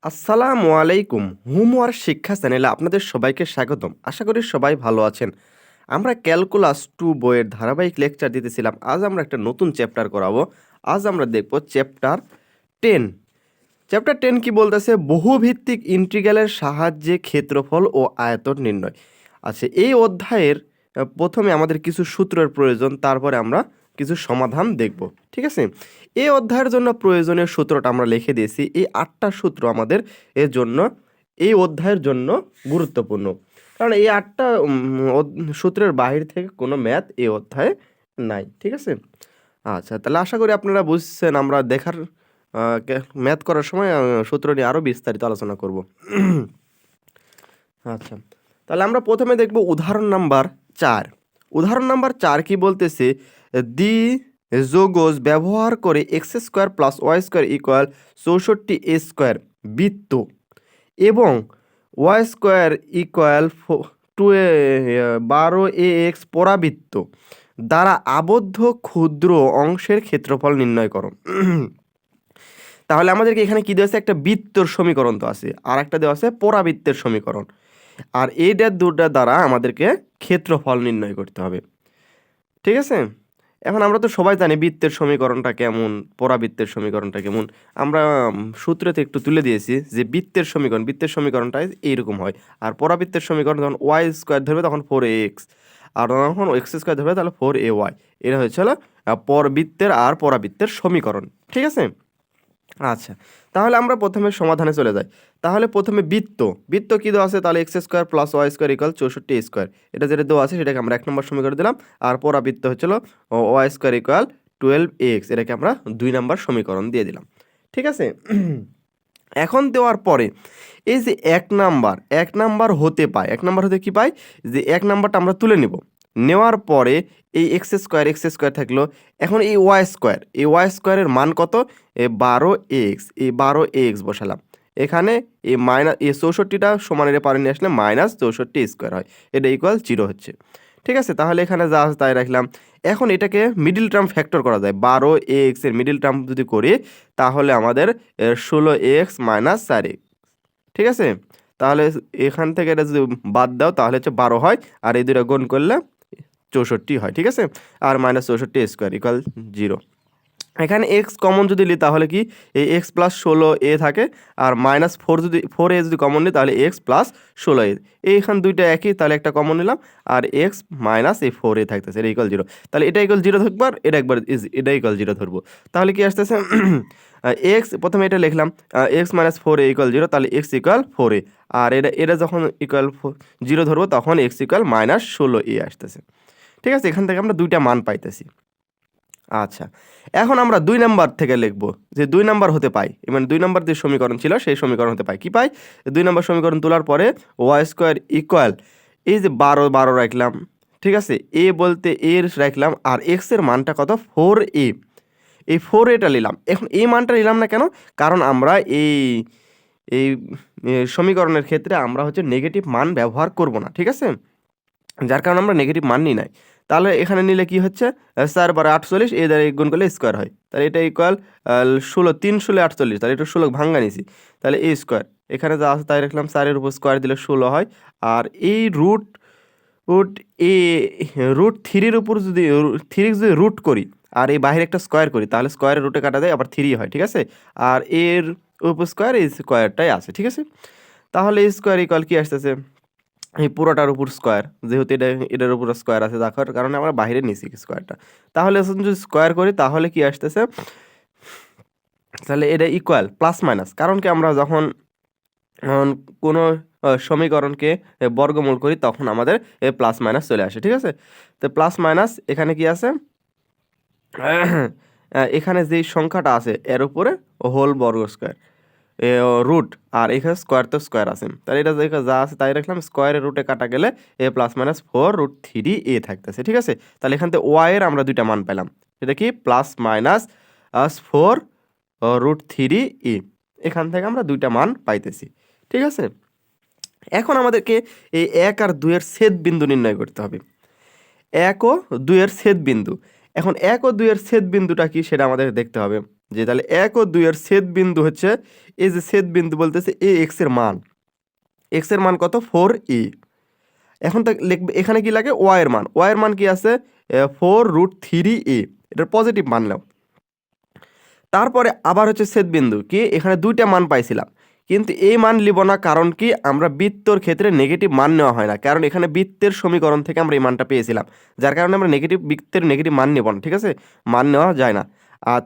আসসালামু আলাইকুম। হোমওয়ার্ক শিক্ষা চ্যানেলে আপনাদের সবাইকে স্বাগতম। আশা করি সবাই ভালো আছেন। আমরা ক্যালকুলাস 2 বইয়ের ধারাবাহিক লেকচার দিতেছিলাম। আজ আমরা একটা নতুন চ্যাপ্টার করাবো। আজ আমরা দেখব চ্যাপ্টার 10। চ্যাপ্টার 10 কি বলতেছে? বহুভিত্তিক ইন্টিগ্রালের সাহায্যে ক্ষেত্রফল ও আয়তন নির্ণয়। আচ্ছা, এই অধ্যায়ের প্রথমে আমাদের কিছু সূত্রের প্রয়োজন, তারপরে আমরা কিছু সমাধান দেখব। ঠিক আছে? এই অধ্যায়ের জন্য প্রয়োজনীয় সূত্রটা আমরা লিখে দিয়েছি। এই 8টা সূত্র আমাদের এর জন্য এই অধ্যায়ের জন্য গুরুত্বপূর্ণ, কারণ এই 8টা সূত্রের বাহির থেকে কোনো ম্যাথ এই অধ্যায়ে নাই। ঠিক আছে? আচ্ছা, তাহলে আশা করি আপনারা বুঝছেন। আমরা দেখার ম্যাথ করার সময় সূত্র নিয়ে আরও বিস্তারিত আলোচনা করব। আচ্ছা, তাহলে আমরা প্রথমে দেখব উদাহরণ নাম্বার 4। উদাহরণ নাম্বার 4 কি বলতেছে? দ্বি যোগজ ব্যবহার করে x square plus y square equal 64a² বৃত্ত এবং ওয়াই স্কোয়ার ইকুয়াল 12ax পরাবৃত্ত দ্বারা আবদ্ধ ক্ষুদ্র অংশের ক্ষেত্রফল নির্ণয় করো। তাহলে আমাদেরকে এখানে কি দেওয়া আছে? একটা বৃত্তর সমীকরণ তো আছে, আর একটা দেওয়া আছে পরাবৃত্তের সমীকরণ, আর এইটার দুটা দ্বারা আমাদেরকে ক্ষেত্রফল নির্ণয় করতে হবে। ঠিক আছে? এখন আমরা তো সবাই জানি বৃত্তের সমীকরণটা কেমন, পরাবৃত্তের সমীকরণটা কেমন। আমরা সূত্রতে একটু তুলে দিয়েছি যে বৃত্তের সমীকরণটা এইরকম হয়, আর পরাবৃত্তের সমীকরণ যখন ওয়াই স্কোয়ার ধরবে তখন 4ax, আর যখন এক্স স্কোয়ার ধরবে তাহলে 4ay। এটা হচ্ছিল বৃত্তের আর পরাবৃত্তের সমীকরণ। ঠিক আছে? আচ্ছা, তাহলে আমরা প্রথমে সমাধানে চলে যাই। তাহলে প্রথমে বৃত্ত কি দেওয়া আছে? তাহলে x square plus y square equal 64a²। এটা যেটা দেওয়া আছে সেটাকে আমরা 1 নম্বর সমীকরণ দিলাম। আর পরাবৃত্ত হচ্ছিল ওয়াই স্কোয়ার ইকুয়াল 12ax, এটাকে আমরা 2 নম্বর সমীকরণ দিয়ে দিলাম। ঠিক আছে? এখন দেওয়ার পরে এই যে 1 নাম্বার হতে পায়, 1 নাম্বার হতে কি পাই? যে 1 নাম্বারটা আমরা তুলে নিব। নেওয়ার পরে এই এক্স স্কোয়ার থাকলো। এখন এই ওয়াই স্কোয়ারের মান কত? 12x, এই 12x বসালাম এখানে। এই মাইনাস এই 64টা সমানের পারে নিয়ে আসলে -64² হয়, এটা ইকুয়াল 0 হচ্ছে। ঠিক আছে? তাহলে এখানে যা আছে তাই রাখলাম। এখন এটাকে মিডিল টার্ম ফ্যাক্টর করা যায়। 12x এর মিডিল টার্ম যদি করি তাহলে আমাদের 16x মাইনাস 4x। ঠিক আছে? তাহলে এখান থেকে এটা যদি বাদ দাও তাহলে হচ্ছে 12 হয়, আর এই দুটো গুণ করলে 64 হয়। ঠিক আছে? আর -64² ইকুয়াল 0। এখানে এক্স কমন যদি নিই তাহলে কি এই এক্স প্লাস 16a থাকে, আর -4 যদি 4a যদি কমন নিই তাহলে এক্স প্লাস 16a। এইখান দুইটা একই, তাহলে একটা কমন নিলাম, আর এক্স মাইনাস এই 4a থাকতেছে, এটা ইকুয়াল 0। তাহলে এটা ইকুয়াল 0 থাকবে, আর এটা ইকুয়াল 0 ধরবো। তাহলে কি আসতেছে? এক্স প্রথমে এটা লিখলাম, এক্স মাইনাস 4a ইকুয়াল 0, তাহলে এক্স ইকুয়াল 4a। আর এটা যখন ইকুয়াল 0 ধরবো তখন এক্স ইকুয়াল -16a আসতেছে। ঠিক আছে? এখান থেকে আমরা দুইটা মান পাইতেছি। আচ্ছা, এখন আমরা 2 নাম্বার থেকে লিখব যে 2 নাম্বার হতে পাই, মানে 2 নাম্বার যে সমীকরণ ছিল সেই সমীকরণ হতে পাই। কি পাই? 2 নাম্বার সমীকরণ তোলার পরে ওয়াই স্কোয়ার ইকুয়াল এই যে 12 রাখলাম। ঠিক আছে? এ বলতে এর রাখলাম, আর এক্স এর মানটা কত? 4a। এই 4aটা নিলাম। এখন এই মানটা নিলাম না কেন? কারণ আমরা এই এই সমীকরণের ক্ষেত্রে আমরা হচ্ছে নেগেটিভ মান ব্যবহার করব না। ঠিক আছে? যার কারণে আমরা নেগেটিভ মান নিই নাই। তাহলে এখানে নিলে কি হচ্ছে? 4 বার 48, এ দ্বারা গুণ করলে স্কোয়ার হয়। তাহলে এটা ইকুয়াল 16, 3 ষোলো 48, তাহলে এটা 16 ভাঙ্গা নিছি, তাহলে এ স্কোয়ার। এখানে যা আছে তাই রাখলাম, 4-এর উপর স্কোয়ার দিলে 16 হয়। আর এই রুট রুট এ রুট 3-এর উপর যদি 3 যদি রুট করি আর এই বাইরে একটা স্কোয়ার করি তাহলে স্কোয়ারের রুটে কাটা দেয়, আবার 3 হয়। ঠিক আছে? আর এর উপর স্কোয়ার, এই স্কোয়ারটাই আছে। ঠিক আছে? তাহলে স্কোয়ার ইকুয়াল কি আসতেছে? এই পুরোটার উপর স্কোয়ার, যেহেতু এটার উপর স্কোয়ার আছে দেখার কারণে আমরা বাইরে নিছি স্কোয়ারটা। তাহলে যদি স্কোয়ার করি তাহলে কি আসতেছে? তাহলে এটা ইকুয়াল প্লাস মাইনাস, কারণ কি আমরা যখন কোনো সমীকরণকে বর্গমূল করি তখন আমাদের প্লাস মাইনাস চলে আসে। ঠিক আছে? তো প্লাস মাইনাস এখানে কি আছে? এখানে যেই সংখ্যাটা আছে এর উপরে হোল বর্গ স্কোয়ার রুট, আর এখানে স্কোয়ার তো স্কোয়ার আছে, তাহলে এটা যা আছে তাই রাখলাম। স্কোয়ারের রুটে কাটা গেলে এ প্লাস মাইনাস 4√3a থাকতেছে। ঠিক আছে? তাহলে এখান থেকে ওয়াই এর আমরা দুইটা মান পেলাম। এটা কি? Plus minus 4√3a। এখান থেকে আমরা দুইটা মান পাইতেছি। ঠিক আছে? এখন আমাদেরকে এই 1 আর 2 এর ছেদ বিন্দু নির্ণয় করতে হবে। 1 ও 2 এর ছেদ বিন্দু। এখন 1 ও 2 এর ছেদ বিন্দুটা কি সেটা আমাদের দেখতে হবে। যে তাহলে 1 ও 2 এর ছেদ বিন্দু হচ্ছে এই যে ছেদ বিন্দু বলতেছে এ এক্স এর মান, এক্স এর মান কত 4e। এখন তো লিখবে এখানে কি লাগে ওয়াই এর মান, ওয়াই এর মান কি আছে 4√3e, এটার পজিটিভ মান নাও। তারপরে আবার হচ্ছে ছেদ বিন্দু কি এখানে দুইটা মান পাইছিলাম, কিন্তু এই মান লিব না, কারণ কি আমরা বৃত্তর ক্ষেত্রে নেগেটিভ মান নেওয়া হয় না, কারণ এখানে বৃত্তের সমীকরণ থেকে আমরা এই মানটা পেয়েছিলাম, যার কারণে আমরা বৃত্তের নেগেটিভ মান নেব না, ঠিক আছে, মান নেওয়া যায় না।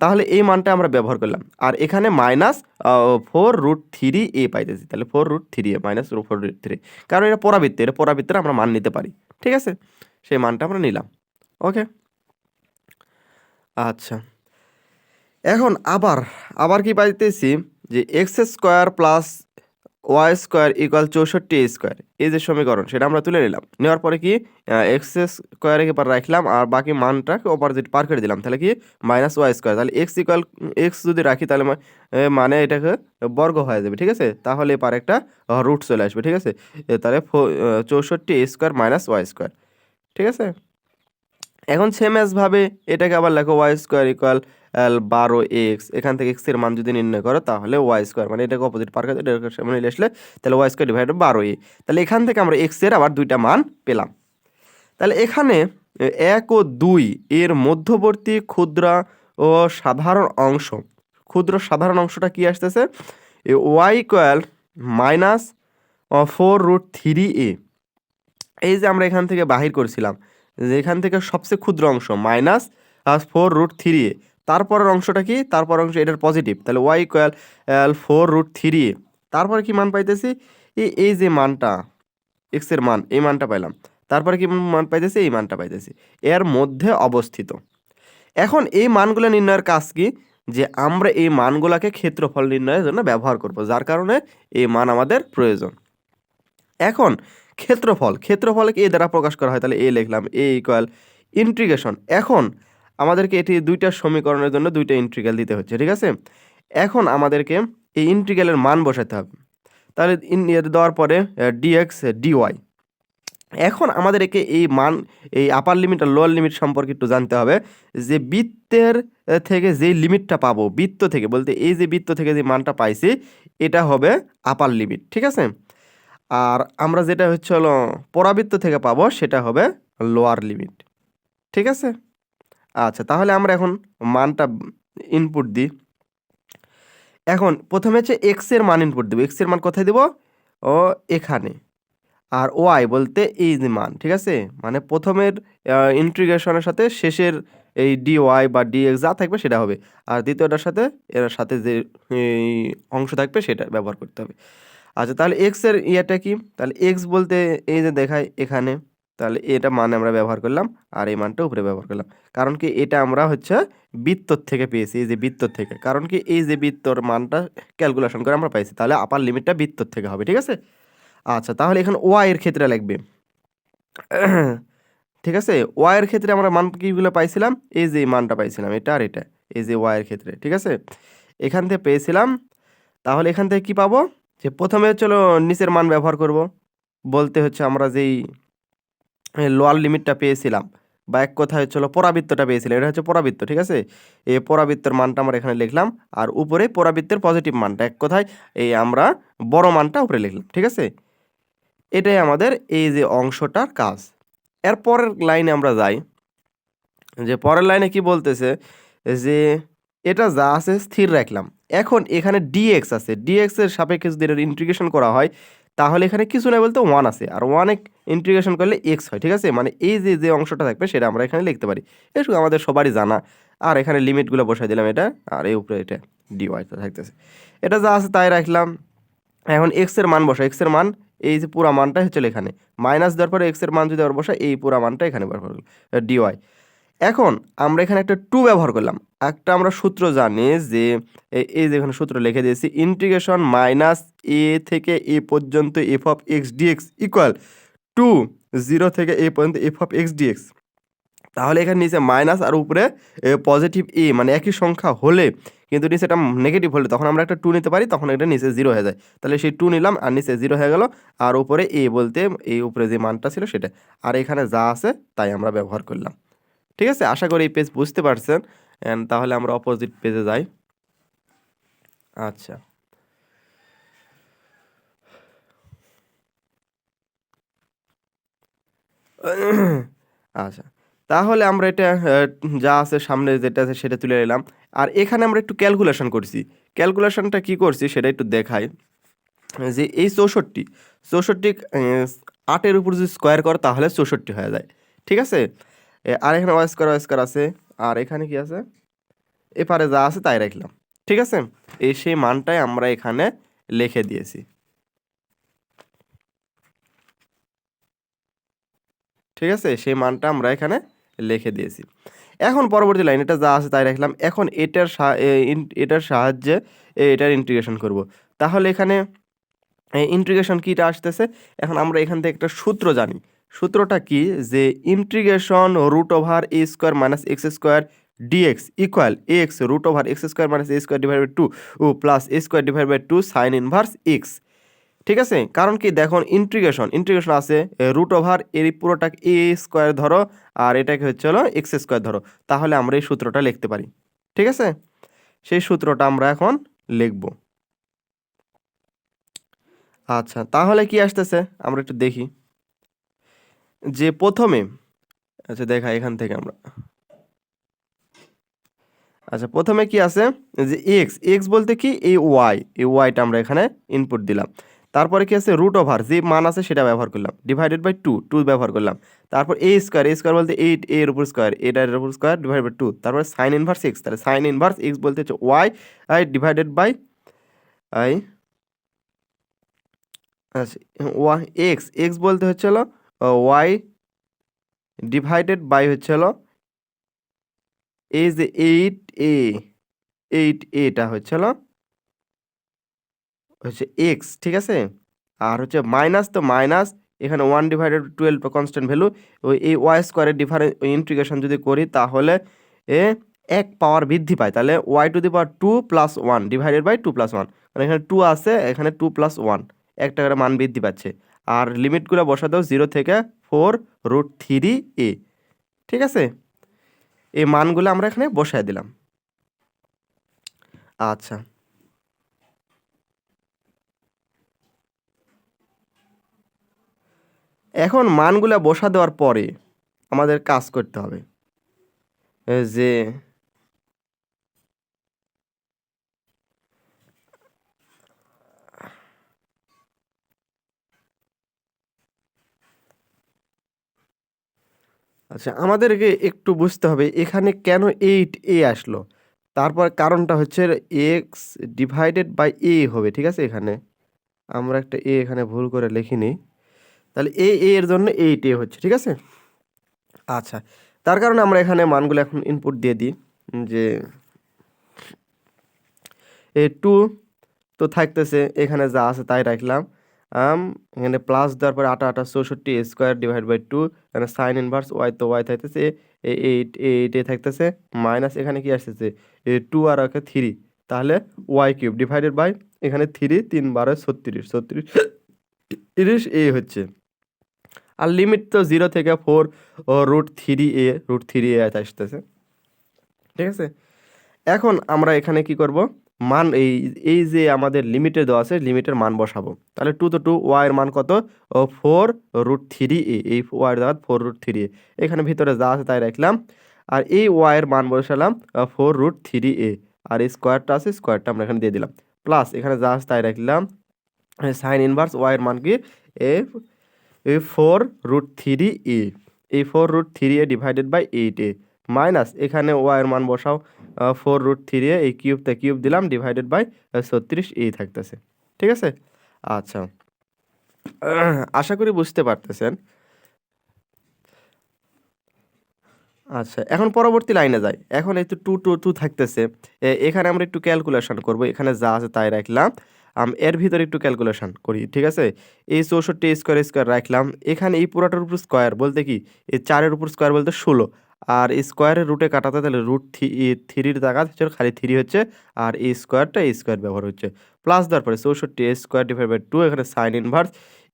তাহলে এই মানটা আমরা ব্যবহার করলাম, আর এখানে -4√3a পাইতেছি, তাহলে 4√3a -4√3, কারণ এটা পরাবৃত্ত, এটা পরাবৃত্তের আমরা মান নিতে পারি, ঠিক আছে, সেই মানটা আমরা নিলাম। ওকে, আচ্ছা এখন আবার কি পাইতেছি যে x² + y² = 64a², এই যে সমীকরণ সেটা আমরা তুলে নিলাম, নেওয়ার পরে কি x² এবার রাখলাম আর বাকি মানটাকে অপোজিট পার করে দিলাম, তাহলে কি -y², তাহলে x যদি রাখি তাহলে মানে এটাকে বর্গ হয়ে যাবে, ঠিক আছে, তাহলে এবার একটা রুট চলে আসবে, ঠিক আছে, তাহলে 64a² - y², ঠিক আছে। এখন সেম এস ভাবে এটাকে আবার লেখো y² = 12x, এখান থেকে x এর মান যদি নির্ণয় করো তাহলে y² মানে এটাকে অপোজিট পার করে এটাকে সামনে নিয়ে আসলে তাহলে y² / 12a, তাহলে এখান থেকে আমরা x এর আবার দুইটা মান পেলাম। তাহলে এখানে 1 ও 2 এর মধ্যবর্তী ক্ষুদ্র সাধারণ অংশটা কি আসতেছে y = -4√3a, এই যে আমরা এখান থেকে বাহির করছিলাম যে এখান থেকে সবচেয়ে ক্ষুদ্র অংশ -4√3a, তারপরের অংশটা কি, তারপরের অংশ এটার পজিটিভ, তাহলে y = 4√3a, তারপরে কি মান পাইতেছি এই যে মানটা x এর মান, এই মানটা পাইলাম, তারপরে কি মান পাইতেছি, এই মানটা পাইতেছি, এর মধ্যে অবস্থিত। এখন এই মানগুলো নির্ণয়ের কাজ কি, যে আমরা এই মানগুলোকে ক্ষেত্রফল নির্ণয়ের জন্য ব্যবহার করব, যার কারণে এই মান আমাদের প্রয়োজন। এখন ক্ষেত্রফলকে এ দ্বারা প্রকাশ করা হয়, তাহলে এ লিখলাম, a = ইন্টিগ্রেশন। এখন আমাদেরকে এটি দুইটা সমীকরণের জন্য দুইটা ইন্টিগ্রাল দিতে হচ্ছে, ঠিক আছে, এখন আমাদেরকে এই ইন্টিগ্রালের মান বসাতে হবে, তাহলে দেওয়ার পরে dx dy। এখন আমাদেরকে এই আপার লিমিট আর লোয়ার লিমিট সম্পর্কে একটু জানতে হবে, যে বৃত্তের থেকে যে লিমিটটা পাবো, বৃত্ত থেকে বলতে এই যে বৃত্ত থেকে যে মানটা পাইছি এটা হবে আপার লিমিট, ঠিক আছে, আর আমরা যেটা হচ্ছে হলো পরাবৃত্ত থেকে পাবো সেটা হবে লোয়ার লিমিট, ঠিক আছে। আচ্ছা তাহলে আমরা এখন মানটা ইনপুট দিই। এখন প্রথমে হচ্ছে x এর মান ইনপুট দেবো, x এর মান কোথায় দেবো, ও এখানে, আর y বলতে এই যে মান, ঠিক আছে, মানে প্রথমের ইন্টিগ্রেশনের সাথে শেষের এই dy বা dx যা থাকবে সেটা হবে, আর দ্বিতীয়টার সাথে এর সাথে যে অংশ থাকবে সেটা ব্যবহার করতে হবে। আচ্ছা তাহলে x এর ইয়েটা কি, তাহলে x বলতে এই যে দেখায় এখানে, তাহলে এটা মান আমরা ব্যবহার করলাম আর এই মানটা উপরে ব্যবহার করলাম, কারণ কি এটা আমরা হচ্ছে বৃত্তর থেকে পেয়েছি, এই যে বৃত্তর থেকে, কারণ কি এই যে বৃত্তর মানটা ক্যালকুলেশন করে আমরা পাইছি, তাহলে আপার লিমিটটা বৃত্তর থেকে হবে, ঠিক আছে। আচ্ছা তাহলে এখানে y এর ক্ষেত্রে লাগবে, ঠিক আছে, y এর ক্ষেত্রে আমরা মান কিগুলো পাইছিলাম, এই যে মানটা পাইছিলাম এটা আর এটা, এই যে y এর ক্ষেত্রে, ঠিক আছে, এখান থেকে পেয়েছিলাম, তাহলে এখান থেকে কি পাবো, যে প্রথমে চলো নিচের মান ব্যবহার করব, বলতে হচ্ছে আমরা যেই লোয়ার লিমিটটা পেয়েছিলাম বা এক কথায় হচ্ছে পরাবৃত্তটা পেয়েছিলাম, এটা হচ্ছে পরাবৃত্ত, ঠিক আছে, এই পরাবৃত্তর মানটা আমরা এখানে লিখলাম, আর উপরে পরাবৃত্তের পজিটিভ মানটা, এক কথায় এই আমরা বড় মানটা উপরে লিখলাম, ঠিক আছে, এটাই আমাদের এই যে অংশটার কাজ। এর পরের লাইনে আমরা যাই, যে পরের লাইনে কি বলতেছে, যে এটা যা আছে স্থির রাখলাম, এখন এখানে dx আছে, dx এর সাপেক্ষে যদি এটা ইন্টিগ্রেশন করা হয় তাহলে এখানে কিছু না বলতে 1 আছে, আর 1 ইন্টিগ্রেশন করলে x হয়, ঠিক আছে, মানে এই যে অংশটা থাকবে সেটা আমরা এখানে লিখতে পারি, এটুকু আমাদের সবারই জানা, আর এখানে লিমিটগুলো বসাই দিলাম এটা, আর এই উপরে এটা dy থাকতেছে, এটা যা আছে তাই রাখলাম। এখন x এর মান বসা, x এর মান এই যে পুরা মানটা হচ্ছে এখানে, মাইনাস দেওয়ার পরে x এর মান যদি আবার বসা এই পুরা মানটা এখানে ব্যবহার করলাম dy। এখন আমরা এখানে একটা 2 ব্যবহার করলাম, একটা আমরা সূত্র জানি যে এই যে এখানে সূত্র লিখে দিয়েছি, ইন্টিগ্রেশন -a থেকে a পর্যন্ত f(x) dx = 0 থেকে a পর্যন্ত f(x) dx। তাহলে এখানে নিচে মাইনাস আর উপরে পজিটিভ a, মানে একই সংখ্যা হলে কিন্তু নিচে এটা নেগেটিভ হলে তখন আমরা একটা 2 নিতে পারি, তখন এটা নিচে 0 হয়ে যায়, তাহলে সেই 2 নিলাম আর নিচে 0 হয়ে গেল, আর উপরে a বলতে এই উপরে যে মানটা ছিল সেটা, আর এখানে যা আছে তাই আমরা ব্যবহার করলাম, ঠিক আছে। আশা করি এই পেজ বুঝতে পারছেন, তাহলে আমরা অপোজিট পেজে যাই। আচ্ছা আচ্ছা, তাহলে আমরা এটা যা আছে সামনে যেটা আছে সেটা তুলে নিলাম। আর এখানে আমরা একটু ক্যালকুলেশন করছি। ক্যালকুলেশনটা কি করছি সেটা একটু দেখাই। যে এই 64, 64 8-এর উপর যদি স্কোয়ার করো তাহলে 64 হয়ে যায়। ঠিক আছে? আর এখানে ওয়াই স্কোয়ার আছে। আর এখানে কি আছে? এপারে যা আছে তাই রাখলাম। ঠিক আছে? এই সেই মানটাই আমরা এখানে লিখে দিয়েছি। ঠিক আছে? সেই মানটা আমরা এখানে লিখে দিয়েছি। এখন পরবর্তী লাইন এটা যা আছে তাই রাখলাম। এখন এটার সাহায্যে এটার ইন্টিগ্রেশন করব। তাহলে এখানে ইন্টিগ্রেশন কিটা আসতেছে? এখন আমরা এখান থেকে একটা সূত্র জানি। সূত্রটা কি? যে integration root over a square minus x square dx equal x root over x square minus a square divide by 2 ও plus a square divide by 2 sine inverse x. ঠিক আছে? কারণ কি দেখুন ইন্টিগ্রেশন আছে রুট ওভার এর পুরোটাকে এ square ধরো আর এটাকে হচ্ছে হলো এক্স স্কোয়ার ধরো। তাহলে আমরা এই সূত্রটা লিখতে পারি। ঠিক আছে? সেই সূত্রটা আমরা এখন লিখব। আচ্ছা, তাহলে কি আসতেছে আমরা একটু দেখি। যে প্রথমে আচ্ছা দেখাই এখান থেকে আমরা। আচ্ছা, প্রথমে কি আছে? যে এক্স বলতে কি এই ওয়াইটা আমরা এখানে ইনপুট দিলাম। তারপরে কি আছে? রুট ওভার যে মান আছে সেটা ব্যবহার করলাম, ডিভাইডেড বাই 2 ব্যবহার করলাম। তারপর এ স্কোয়ার বলতে 8 এর উপর স্কোয়ার, এর উপর স্কোয়ার ডিভাইড বাই 2। তারপরে সাইন ইনভার্স এক্স, তাহলে সাইন ইনভার্স এক্স বলতে হচ্ছে y I divided by I. আচ্ছা, ওয়াই এক্স বলতে হচ্ছে হলো ওয়াই ডিভাইডেড বাই হচ্ছে হলো এই যে 8 এটা হচ্ছে হলো এক্স। ঠিক আছে? আর হচ্ছে মাইনাস, তো মাইনাস এখানে 1/12 কনস্ট্যান্ট ভ্যালু। ওই এই ওয়াই স্কোয়ারের ডিফারেন্স ইন্টিগ্রেশন যদি করি তাহলে এ এক পাওয়ার বৃদ্ধি পায়। তাহলে y to the power 2 plus 1 divided by 2 plus 1, মানে এখানে 2 আছে, এখানে 2 প্লাস 1 একটা করে মান বৃদ্ধি পাচ্ছে। আর লিমিটগুলো বসা দাও 0 থেকে 4√3a। ঠিক আছে? এই মানগুলো আমরা এখানে বসায় দিলাম। আচ্ছা, এখন মানগুলা বসা দেওয়ার পরে আমাদের কাজ করতে হবে যে আচ্ছা, আমাদেরকে একটু বুঝতে হবে এখানে কেন 8a আসলো। তারপর কারণটা হচ্ছে এক্স ডিভাইডেড বাই এ হবে। ঠিক আছে? এখানে আমরা একটা এখানে ভুল করে লিখিনি। তাহলে এর জন্য 8a হচ্ছে। ঠিক আছে? আচ্ছা, তার কারণে আমরা এখানে মানগুলো এখন ইনপুট দিয়ে দিই। যে 2 তো থাকতেছে, এখানে যা আছে তাই রাখলাম। এখানে প্লাস দেওয়ার পরে 64 স্কোয়ার ডিভাইড বাই 2, এখানে সাইন ইনভার্স ওয়াই, তো ওয়াই থাকতেছে 8 থাকতেছে, মাইনাস এখানে কি আসতেছে 2 আর ওকে 3, তাহলে ওয়াই কিউব ডিভাইডেড বাই এখানে 3 36 36 হচ্ছে। আর লিমিট তো 0 থেকে 4 √3a আসতেছে। ঠিক আছে? এখন আমরা এখানে কি করব? মান এই যে আমাদের লিমিটে দেওয়া আছে লিমিটের মান বসাবো। তাহলে 2 তো 2, ওয়াই এর মান কত? 4√3a, এই ওয়াই এর দেওয়া 4√3a, এখানে ভিতরে যা আছে তাই রাখলাম। আর এই ওয়াই এর মান বসালাম 4√3a, আর এই স্কোয়ারটা আছে স্কোয়ারটা আমরা এখানে দিয়ে দিলাম, প্লাস এখানে যা আছে তাই রাখলাম। সাইন ইনভার্স ওয়াই এর মান কি? এ 4√3a, এই 4√3a divided by 8a, minus এখানে ওয়াই এর মান বসাও 4√3a, এই কিউব দিলাম ডিভাইডেড বাই 36a থাকতেছে। ঠিক আছে? আচ্ছা, আশা করি বুঝতে পারতেছেন। আচ্ছা, এখন পরবর্তী লাইনে যাই। এখন এই তো 2 থাকতেছে, এখানে আমরা একটু ক্যালকুলেশন করব। এখানে যা আছে তাই রাখলাম। এর ভিতরে একটু ক্যালকুলেশন করি। ঠিক আছে? এই 64 স্কোয়ার রাখলাম। এখানে এই পুরাটার উপর স্কোয়ার বলতে কি এই 4-এর উপর স্কোয়ার বলতে 16, আর এই স্কোয়ারের রুটে কাটাতে তাহলে √3-র জায়গা হচ্ছে খালি 3 হচ্ছে, আর এই স্কোয়ার ব্যবহার হচ্ছে। প্লাস দেওয়ার পরে 64 স্কোয়ার ডিভাইড বাই 2, এখানে সাইন ইনভার্স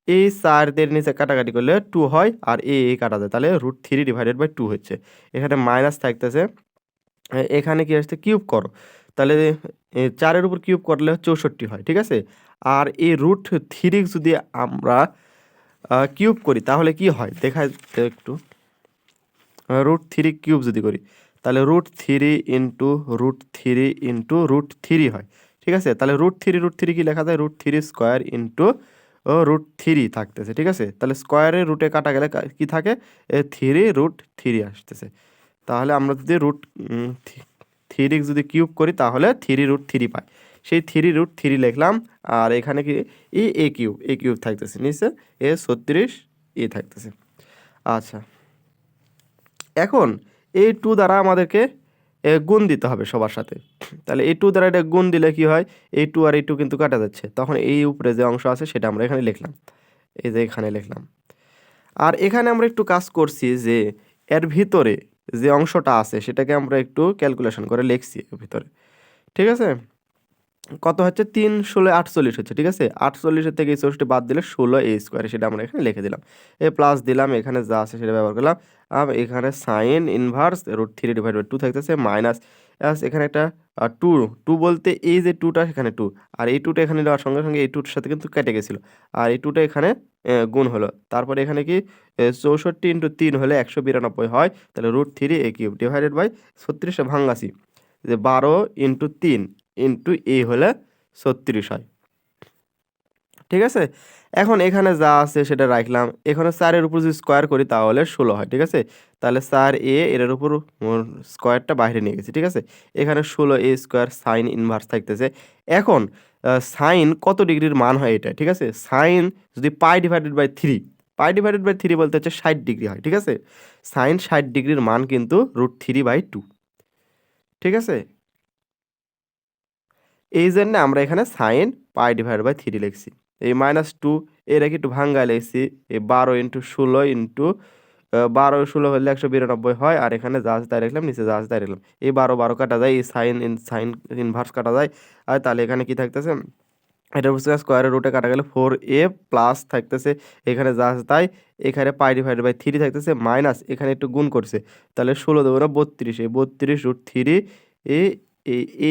এই 4-দের নিচে কাটাকাটি করলে 2 হয়, আর কাটা যায়, তাহলে √3 ডিভাইডেড বাই 2 হচ্ছে। এখানে মাইনাস থাকতেছে, এখানে কি আসছে কিউব করো, তাহলে 4-এর উপর কিউব করলে 64 হয়, ঠিক আছে। আর এই √3 যদি আমরা কিউব করি তাহলে কি হয় দেখায় একটু। √3 কিউব যদি করি তাহলে √3 ইন্টু √3 ইন্টু √3 হয়, ঠিক আছে। তাহলে √3 কি লেখা যায়, √3 স্কোয়ার ইন্টু √3 থাকতেছে, ঠিক আছে। তাহলে স্কোয়ারে রুটে কাটা গেলে কি থাকে, 3 আসতেছে। তাহলে আমরা যদি √3 যদি কিউব করি তাহলে 3√3 পাই। সেই 3√3 লিখলাম। আর এখানে কি এ কিউব থাকতেছে, নিচে 36 থাকতেছে। আচ্ছা, এখন এই 2 দ্বারা আমাদেরকে গুণ দিতে হবে সবার সাথে। তাহলে এই 2 দ্বারা এটা গুণ দিলে কি হয়, এই 2 আর এই 2 কিন্তু কাটা যাচ্ছে, তখন এই উপরে যে অংশ আছে সেটা আমরা এখানে লিখলাম, এই যে এখানে লিখলাম। আর এখানে আমরা একটু কাজ করছি যে এর ভিতরে যে অংশটা আছে সেটাকে আমরা একটু ক্যালকুলেশন করে লিখছি এর ভিতরে, ঠিক আছে। কত হচ্ছে, 3 16 48 হচ্ছে, ঠিক আছে। 48 থেকে 64 বাদ দিলে 16a², সেটা আমরা এখানে লিখে দিলাম। প্লাস দিলাম, এখানে যা আছে সেটা ব্যবহার করলাম। আর এখানে সাইন ইনভার্স √3/2 থাকতেছে মাইনাস এখানে একটা 2 বলতে এই যে 2টা এখানে 2, আর এই 2টা এখানে দেওয়ার সঙ্গে সঙ্গে এই 2টার সাথে কিন্তু কেটে গেছিলো, আর এই 2টা এখানে গুণ হলো। তারপরে এখানে কি 64 × 3 হলে 192 হয়। তাহলে √3a³ ডিভাইডেড বাই 36 ভাঙাছি যে 12 × 3 ইন্টু হলে 36 হয়, ঠিক আছে। এখন এখানে যা আছে সেটা রাখলাম। এখানে 4-এর উপর যদি স্কোয়ার করি তাহলে 16 হয়, ঠিক আছে। তাহলে 4a এর উপর স্কোয়ারটা বাইরে নিয়ে গেছি, ঠিক আছে। এখানে 16a² সাইন ইনভার্স থাকতেছে। এখন সাইন কত ডিগ্রির মান হয় এটা, ঠিক আছে। সাইন যদি π/3 বলতে হচ্ছে 60 ডিগ্রি হয়, ঠিক আছে। সাইন 60 ডিগ্রির মান কিন্তু √3/2, ঠিক আছে। এই জন্য আমরা এখানে সাইন π/3 লিখছি। এই -2 এটাকে একটু ভাঙ্গায় লিখছি। এই 12 × 16 ইন্টু 12 16 হলে 192 হয়। আর এখানে যা আছে তাই রাখলাম, নিচে যা আছে তাই রাখলাম। এই 12 কাটা যায়, এই সাইন ইনভার্স কাটা যায়। আর তাহলে এখানে কি থাকতেছে, এটা হচ্ছে স্কোয়ারের রুটে কাটা গেলে 4a প্লাস থাকতেছে এখানে যা আছে তাই। এখানে π/3 থাকতেছে মাইনাস, এখানে একটু গুণ করছে, তাহলে 16 দেবো না 32, এই 32 √3 এ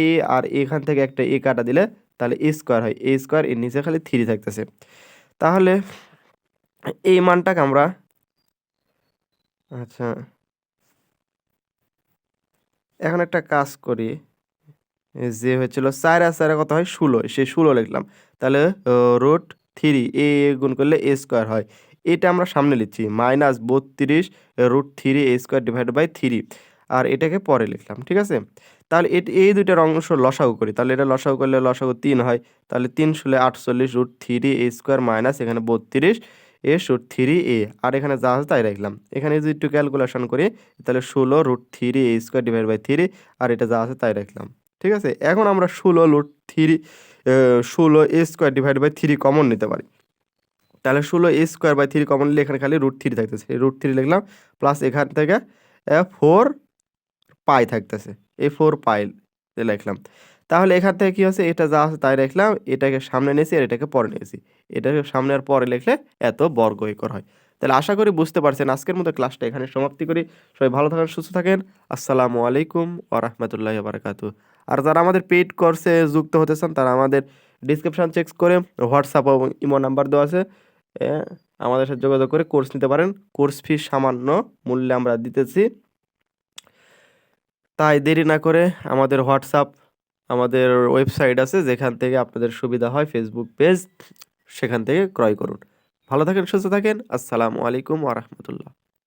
এ আর এখান থেকে একটা কাটা দিলে তাহলে a² হয়, a² এর নিচে খালি 3 থাকতেছে। তাহলে এই মানটাকে আমরা, আচ্ছা এখন একটা কাজ করি, যে হচ্ছিল 4 আর 4 কত হয় 16, সেই 16 লিখলাম। তাহলে √3 গুণ করলে a² হয়, এটা আমরা সামনে লিখছি -32 √3a² ডিভাইডেড বাই 3, আর এটাকে পরে লিখলাম, ঠিক আছে। তাহলে এই দুইটার অংশ লসাগু করি, তাহলে এটা লসাগু করলে লসাগু 3 হয়। তাহলে 3 × 48 √3a² মাইনাস এখানে 32 √3a, আর এখানে যা আছে তাই রাখলাম। এখানে যদি একটু ক্যালকুলেশন করি তাহলে 16 √3a² ডিভাইড বাই 3, আর এটা যা আছে তাই রাখলাম, ঠিক আছে। এখন আমরা 16a² ডিভাইড বাই 3 কমন নিতে পারি। তাহলে 16a²/3 কমন নিলে এখানে খালি √3 থাকতেছে, √3 লিখলাম। প্লাস এখান থেকে 4π থাকতেছে, এই 4π লিখলাম। তাহলে এখান থেকে কি হচ্ছে, এটা যা আছে তাই রাখলাম, এটাকে সামনে নিয়েছি আর এটাকে পরে নিয়েছি। এটাকে সামনে আর পরে লিখলে এত বর্গ একর হয়। তাহলে আশা করি বুঝতে পারছেন। আজকের মতো ক্লাসটা এখানে সমাপ্তি করি। সবাই ভালো থাকেন, সুস্থ থাকেন। আসসালামু আলাইকুম ওয়া রাহমাতুল্লাহি ওয়া বারাকাতুহু। আর যারা আমাদের পেইড কোর্সে যুক্ত হতে চান তারা আমাদের ডিসক্রিপশন চেক করে হোয়াটসঅ্যাপ এবং ইমো নাম্বার দেওয়া আছে, এ, আমাদের সাথে যোগাযোগ করে কোর্স নিতে পারেন। কোর্স ফি সামান্য মূল্যে আমরা দিতেছি, তাই দেরি না করে আমাদের হোয়াটসঅ্যাপ, আমাদের ওয়েবসাইট আছে যেখান থেকে আপনাদের সুবিধা হয়, ফেসবুক পেজ, সেখান থেকে ক্রয় করুন। ভালো থাকেন, সুস্থ থাকেন। আসসালামু আলাইকুম ওয়া রাহমাতুল্লাহ।